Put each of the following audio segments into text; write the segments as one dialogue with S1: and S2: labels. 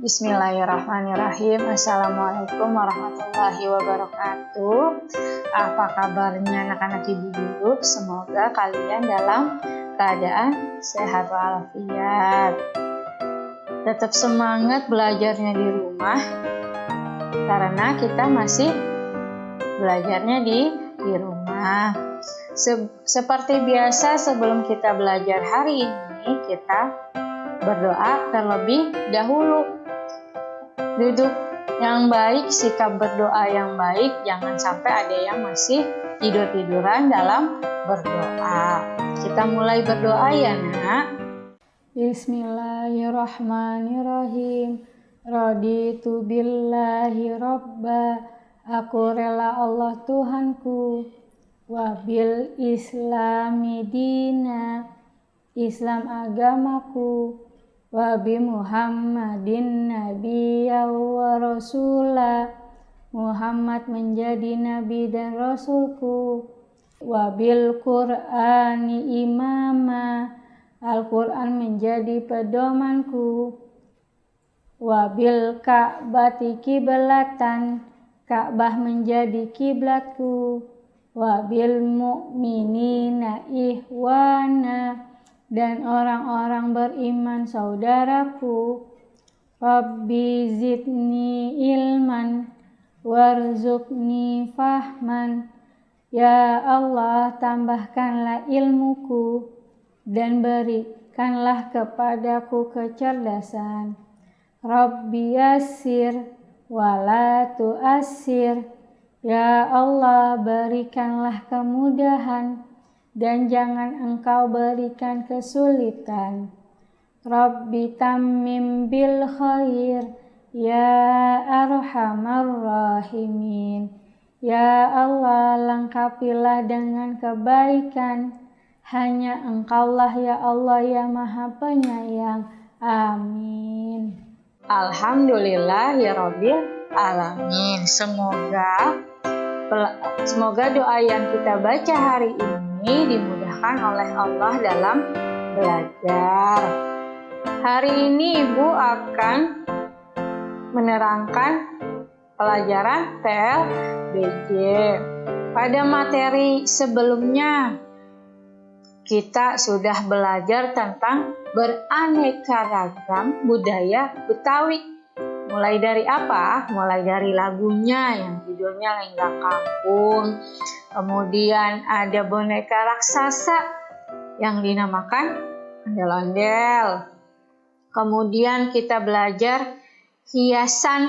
S1: Bismillahirrahmanirrahim. Assalamualaikum warahmatullahi wabarakatuh. Apa kabarnya anak-anak ibu guru? Semoga kalian dalam keadaan sehat walafiat. Tetap semangat belajarnya di rumah karena kita masih belajarnya di rumah. Seperti biasa, sebelum kita belajar hari ini, kita berdoa terlebih dahulu. Duduk yang baik, sikap berdoa yang baik, jangan sampai ada yang masih tidur-tiduran dalam berdoa. Kita mulai berdoa ya nak. Bismillahirrahmanirrahim. Raditu billahi robba. Aku rela Allah Tuhanku. Wabil islami dina. Islam agamaku. Wabi Muhammadin nabiyya wa rasula. Muhammad menjadi nabi dan rasulku. Wabil Qur'ani imama. Al-Quran menjadi pedomanku. Wabil Ka'bati kiblatan. Ka'bah menjadi kiblatku. Wabil mu'minina ihwana. Dan orang-orang beriman saudaraku. Rabbi zidni ilman warzuqni fahman. Ya Allah, tambahkanlah ilmuku dan berikanlah kepadaku kecerdasan. Rabbi yassir wala tu'assir. Ya Allah, berikanlah kemudahan dan jangan engkau berikan kesulitan. Rabbi tammim bil khair ya arhamar rahimin. Ya Allah, lengkapilah dengan kebaikan. Hanya engkaulah ya Allah ya Maha Penyayang. Amin. Alhamdulillah ya Rabbil alamin. Semoga doa yang kita baca hari ini dimudahkan oleh Allah dalam belajar. Hari ini Ibu akan menerangkan pelajaran TLBJ. Pada materi sebelumnya kita sudah belajar tentang beraneka ragam budaya Betawi. Mulai dari apa? Mulai dari lagunya yang judulnya Lenggak Kampung. Kemudian ada boneka raksasa yang dinamakan ondel-ondel. Kemudian kita belajar hiasan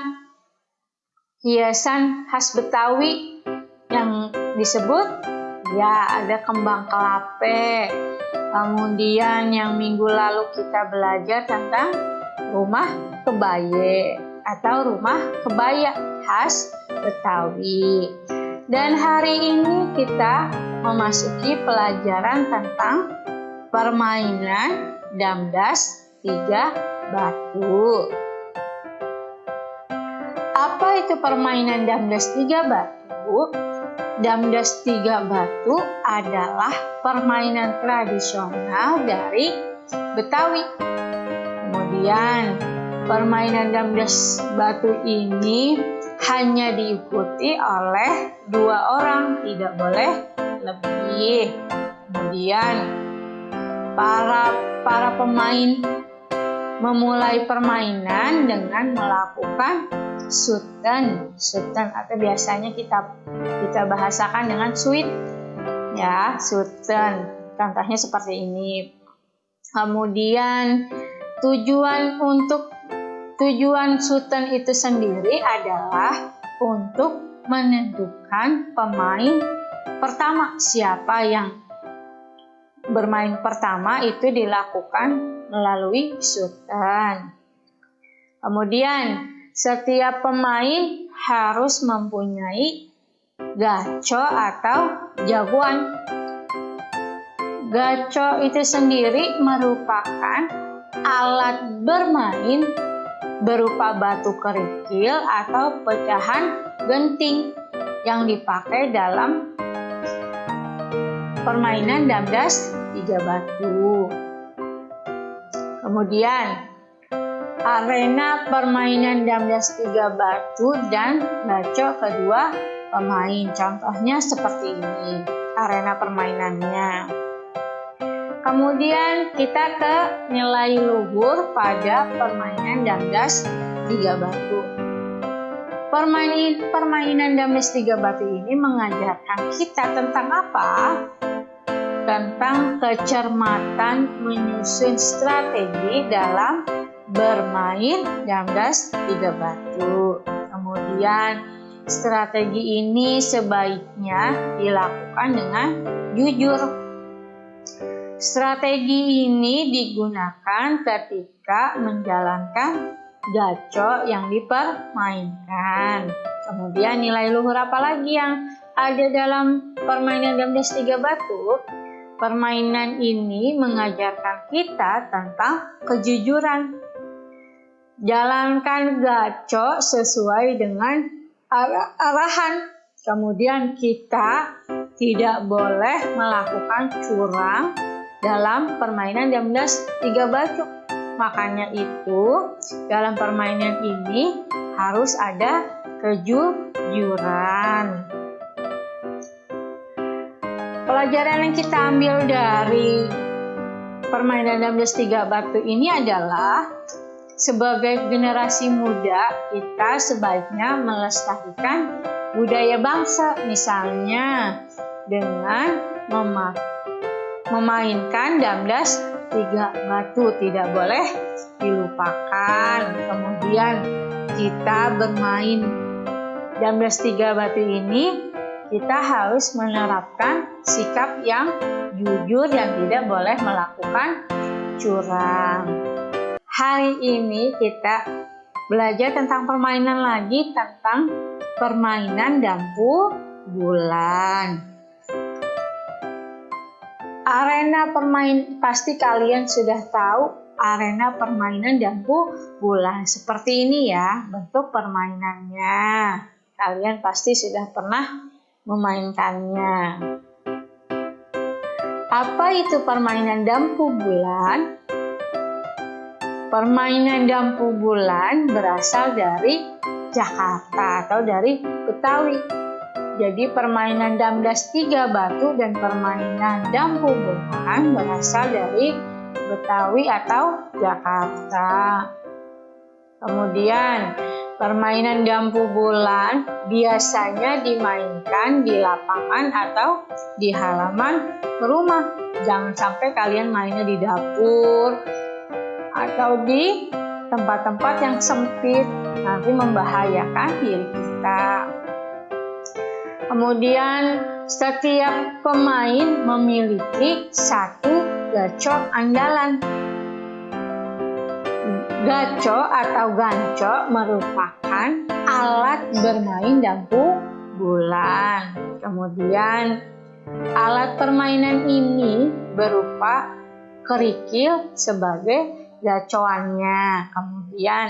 S1: khas Betawi yang disebut ya ada kembang kelape. Kemudian yang minggu lalu kita belajar tentang rumah kebaye atau rumah kebaya khas Betawi. Dan hari ini kita memasuki pelajaran tentang permainan damdas 3 batu. Apa itu permainan damdas 3 batu? Damdas 3 batu adalah permainan tradisional dari Betawi. Kemudian permainan damdas batu ini hanya diikuti oleh 2 orang, tidak boleh lebih. Kemudian para pemain memulai permainan dengan melakukan suten atau biasanya kita bahasakan dengan suit ya, suten. Contohnya seperti ini. Kemudian tujuan suten itu sendiri adalah untuk menentukan pemain pertama. Siapa yang bermain pertama itu dilakukan melalui suten. Kemudian setiap pemain harus mempunyai gaco atau jagoan. Gaco itu sendiri merupakan alat bermain berupa batu kerikil atau pecahan genting yang dipakai dalam permainan damdas 3 batu. Kemudian arena permainan damdas 3 batu dan bacok kedua pemain. Contohnya seperti ini arena permainannya. Kemudian kita ke nilai luhur pada permainan damdas 3 batu. Permainan damdas 3 batu ini mengajarkan kita tentang apa? Tentang kecermatan menyusun strategi dalam bermain damdas 3 batu. Kemudian strategi ini sebaiknya dilakukan dengan jujur. Strategi ini digunakan ketika menjalankan gacor yang dipermainkan. Kemudian nilai luhur apa lagi yang ada dalam permainan damdas 3 batu? Permainan ini mengajarkan kita tentang kejujuran. Jalankan gacor sesuai dengan arahan. Kemudian kita tidak boleh melakukan curang dalam permainan damdas 3 batu. Makanya itu dalam permainan ini harus ada kejujuran. Pelajaran yang kita ambil dari permainan damdas 3 batu ini adalah sebagai generasi muda kita sebaiknya melestarikan budaya bangsa, misalnya dengan memainkan damdas 3 batu tidak boleh dilupakan. Kemudian kita bermain damdas 3 batu ini kita harus menerapkan sikap yang jujur dan tidak boleh melakukan curang. Hari ini kita belajar tentang permainan lagi, tentang permainan dampu bulan. Arena pasti kalian sudah tahu arena permainan dampu bulan. Seperti ini ya bentuk permainannya. Kalian pasti sudah pernah memainkannya. Apa itu permainan dampu bulan? Permainan dampu bulan berasal dari Jakarta atau dari Betawi. Jadi permainan damdas 3 batu dan permainan dampu bulan berasal dari Betawi atau Jakarta. Kemudian permainan dampu bulan biasanya dimainkan di lapangan atau di halaman rumah. Jangan sampai kalian mainnya di dapur atau di tempat-tempat yang sempit, nanti membahayakan diri kita. Kemudian setiap pemain memiliki satu gacor andalan. Gacor atau gancok merupakan alat bermain dampu bulan. Kemudian alat permainan ini berupa kerikil sebagai gacoannya. Kemudian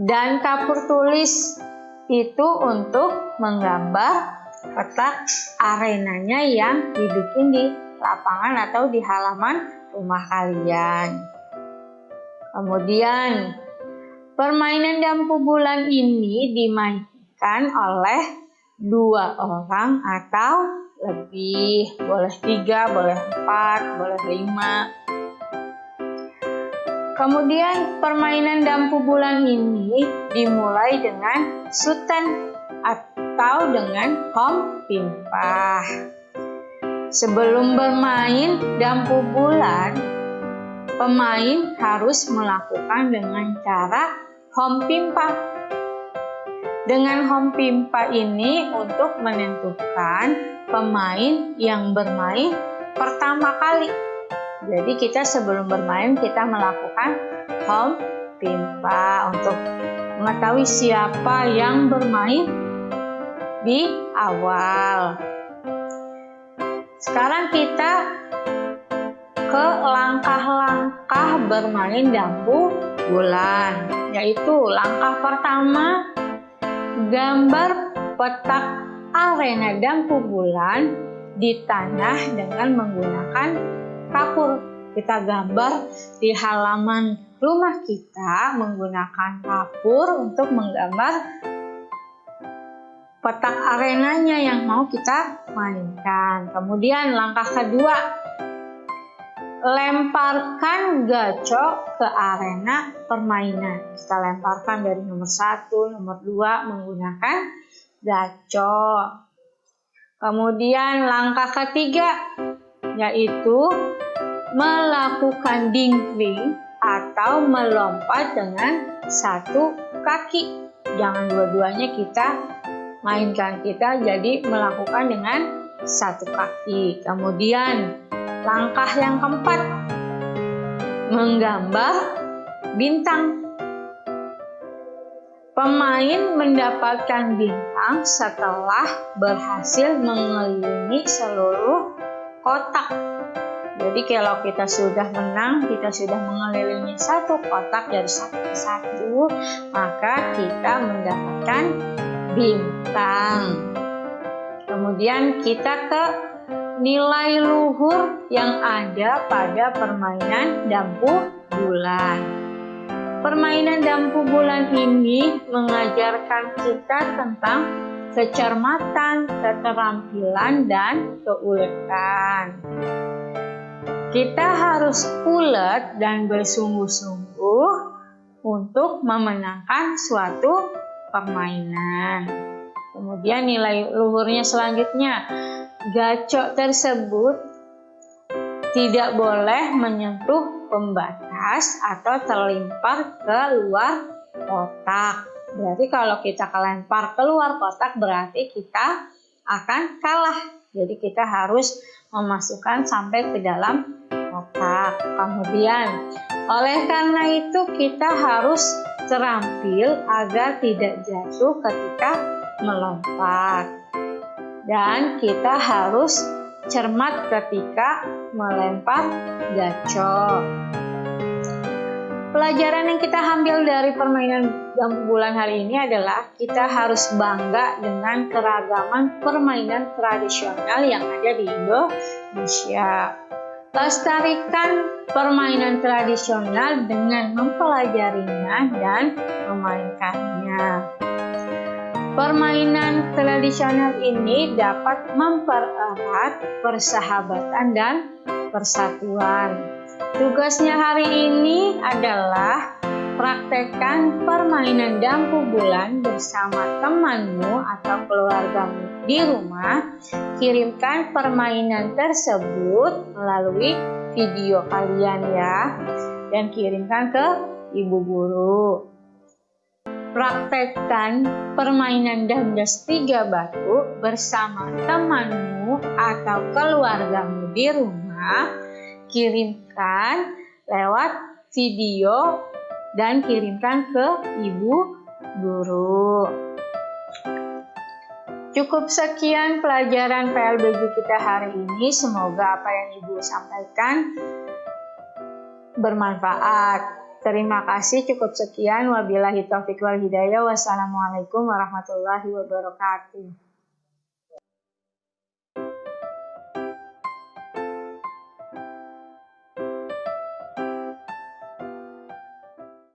S1: dan kapur tulis itu untuk menggambar petak arenanya yang dibikin di lapangan atau di halaman rumah kalian. Kemudian permainan dampu bulan ini dimainkan oleh 2 orang atau lebih. Boleh 3, boleh 4, boleh 5. Kemudian permainan dampu bulan ini dimulai dengan sutan atau dengan hom pimpah. Sebelum bermain dampu bulan, pemain harus melakukan dengan cara hom pimpah. Dengan hom pimpah ini untuk menentukan pemain yang bermain pertama kali. Jadi kita sebelum bermain kita melakukan hom pimpah untuk mengetahui siapa yang bermain di awal. Sekarang kita ke langkah-langkah bermain dampu bulan, yaitu langkah pertama, gambar petak arena dampu bulan di tanah dengan menggunakan kapur. Kita gambar di halaman rumah kita menggunakan kapur untuk menggambar kotak arenanya yang mau kita mainkan. Kemudian langkah kedua, lemparkan gacok ke arena permainan. Kita lemparkan dari nomor 1, nomor 2 menggunakan gacok. Kemudian langkah ketiga yaitu melakukan dingkring atau melompat dengan satu kaki. Jangan dua-duanya kita mainkan, kita jadi melakukan dengan satu kaki. Kemudian langkah yang keempat, menggambar bintang. Pemain mendapatkan bintang setelah berhasil mengelilingi seluruh kotak. Jadi kalau kita sudah menang, kita sudah mengelilingi satu kotak dari satu ke satu, maka kita mendapatkan bintang. Kemudian kita ke nilai luhur yang ada pada permainan dampu bulan. Permainan dampu bulan ini mengajarkan kita tentang kecermatan, keterampilan, dan keuletan. Kita harus ulet dan bersungguh-sungguh untuk memenangkan suatu permainan. Kemudian nilai luhurnya selanjutnya, gacok tersebut tidak boleh menyentuh pembatas atau terlempar ke luar kotak. Berarti kalau kita kelempar keluar kotak berarti kita akan kalah. Jadi kita harus memasukkan sampai ke dalam kotak. Kemudian oleh karena itu kita harus terampil agar tidak jatuh ketika melompat. Dan kita harus cermat ketika melempar gacok. Pelajaran yang kita ambil dari permainan dampu bulan hari ini adalah kita harus bangga dengan keragaman permainan tradisional yang ada di Indonesia. Lestarikan permainan tradisional dengan mempelajarinya dan memainkannya. Permainan tradisional ini dapat mempererat persahabatan dan persatuan. Tugasnya hari ini adalah praktekkan permainan dampu bulan bersama temanmu atau keluargamu di rumah. Kirimkan permainan tersebut melalui video kalian ya, dan kirimkan ke ibu guru. Praktekkan permainan dandas 3 batu bersama temanmu atau keluargamu di rumah. Kirimkan lewat video dan kirimkan ke ibu guru. Cukup sekian pelajaran PLBG kita hari ini. Semoga apa yang ibu sampaikan bermanfaat. Terima kasih, cukup sekian. Wabillahi taufiq wal hidayah. Wassalamualaikum warahmatullahi wabarakatuh.